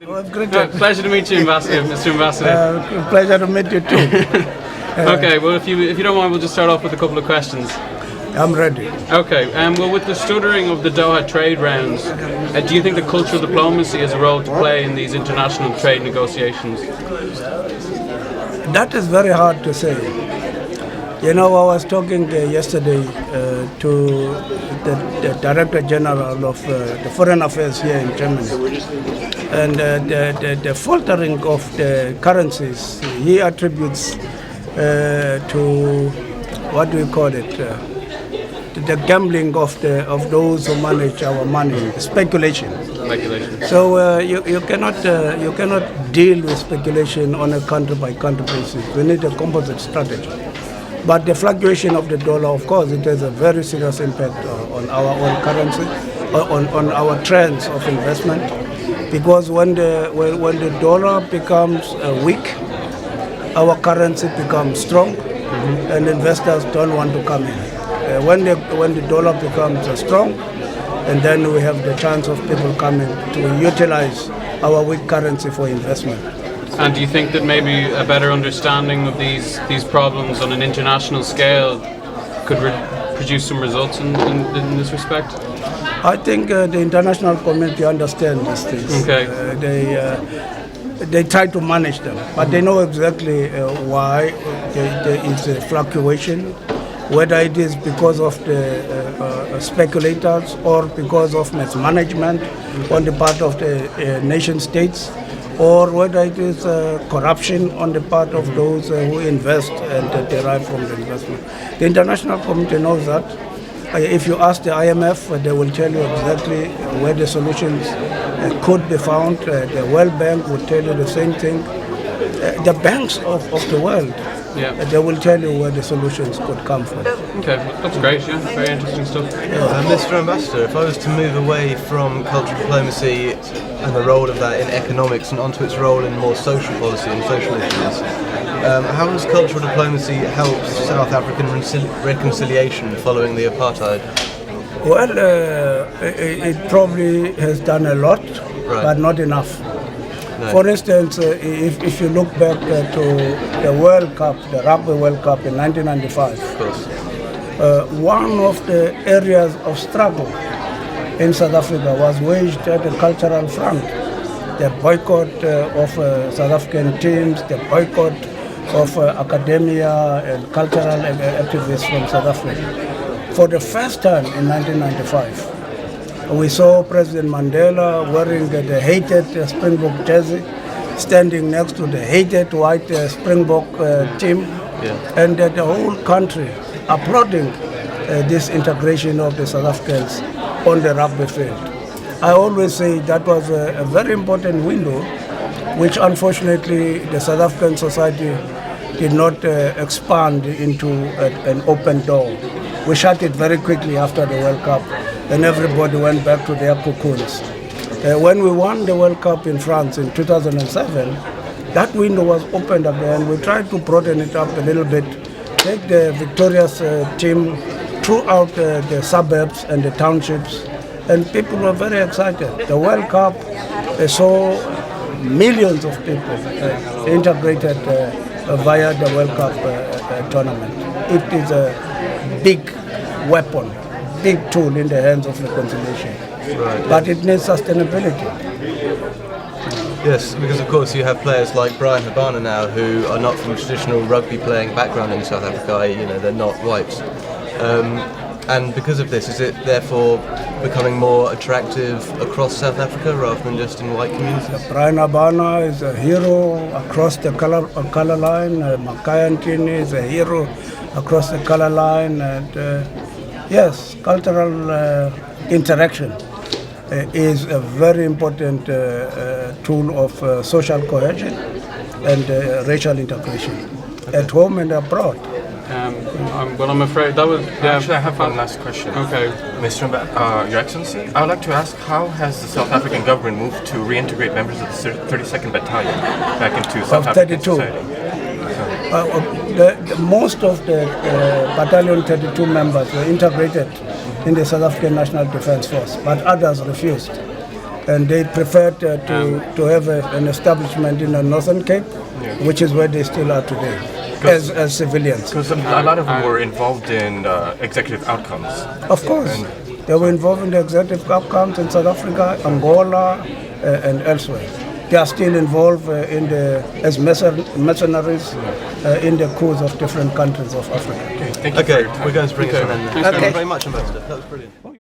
Pleasure to meet you, Ambassador, Mr. Ambassador. Pleasure to meet you too. Okay, well, if you don't mind, we'll just start off with a couple of questions. I'm ready. Okay, well, with the stuttering of the Doha trade rounds, do you think the cultural diplomacy has a role to play in these international trade negotiations? That is very hard to say. You know, I was talking yesterday to the Director General of the Foreign Affairs here in Germany. And the faltering of the currencies, he attributes to, what do we call it, to the gambling of those who manage our money, speculation. So you cannot deal with speculation on a country-by-country basis. We need a composite strategy. But the fluctuation of the dollar, of course, it has a very serious impact on our own currency, on our trends of investment. Because when the dollar becomes weak, our currency becomes strong, and investors don't want to come in. When the dollar becomes strong, and then we have the chance of people coming to utilize our weak currency for investment. And do you think that maybe a better understanding of these problems on an international scale could produce some results in this respect? I think the international community understands these things. Okay. They try to manage them, but they know exactly why there is a fluctuation, whether it is because of the speculators or because of mismanagement on the part of the nation states, or whether it is corruption on the part of those who invest and derive from the investment. The international community knows that. If you ask the IMF, they will tell you exactly where the solutions could be found. The World Bank will tell you the same thing. The banks of the world, they will tell you where the solutions could come from. Okay, that's great, yeah, very interesting stuff. Mr. Ambassador, if I was to move away from cultural diplomacy and the role of that in economics and onto its role in more social policy and social issues, how does cultural diplomacy help South African reconciliation following the apartheid? Well, it probably has done a lot, but not enough. No. For instance, if you look back to the World Cup, the Rugby World Cup in 1995, of course. One of the areas of struggle in South Africa was waged at the cultural front. The boycott of South African teams, the boycott of academia and cultural activists from South Africa. For the first time in 1995, we saw President Mandela wearing the hated Springbok jersey, standing next to the hated white Springbok team, and the whole country applauding this integration of the South Africans on the rugby field. I always say that was a very important window, which unfortunately the South African society did not expand into an open door. We shut it very quickly after the World Cup, and everybody went back to their cocoons. When we won the World Cup in France in 2007, that window was opened again. We tried to broaden it up a little bit, take the victorious team throughout the suburbs and the townships, and people were very excited. The World Cup saw millions of people integrated via the World Cup tournament. It is a big weapon, big tool in the hands of reconciliation. Right. But it needs sustainability. Yes, because of course you have players like Brian Habana now who are not from a traditional rugby playing background in South Africa, they're not whites. And because of this, is it therefore becoming more attractive across South Africa rather than just in white communities? Brian Habana is a hero across the color line. Makhenkesi is a hero across the color line. And yes, cultural interaction is a very important tool of social cohesion and racial integration at home and abroad. Well, I'm afraid that was... Actually, I have one last question. Okay. Mr. Your Excellency, I would like to ask, how has the South African government moved to reintegrate members of the 32nd Battalion back into South African society? Most of the Battalion 32 members were integrated in the South African National Defence Force, but others refused. and they preferred to have an establishment in the Northern Cape, which is where they still are today, as civilians. Because a lot of them were involved in executive outcomes. Of course, they were involved in the executive outcomes in South Africa, Angola, and elsewhere. They are still involved as mercenaries in the coups of different countries of Africa. Thank you. Okay, we're going to bring it to an end. Okay. Thank you very much, Ambassador. That was brilliant.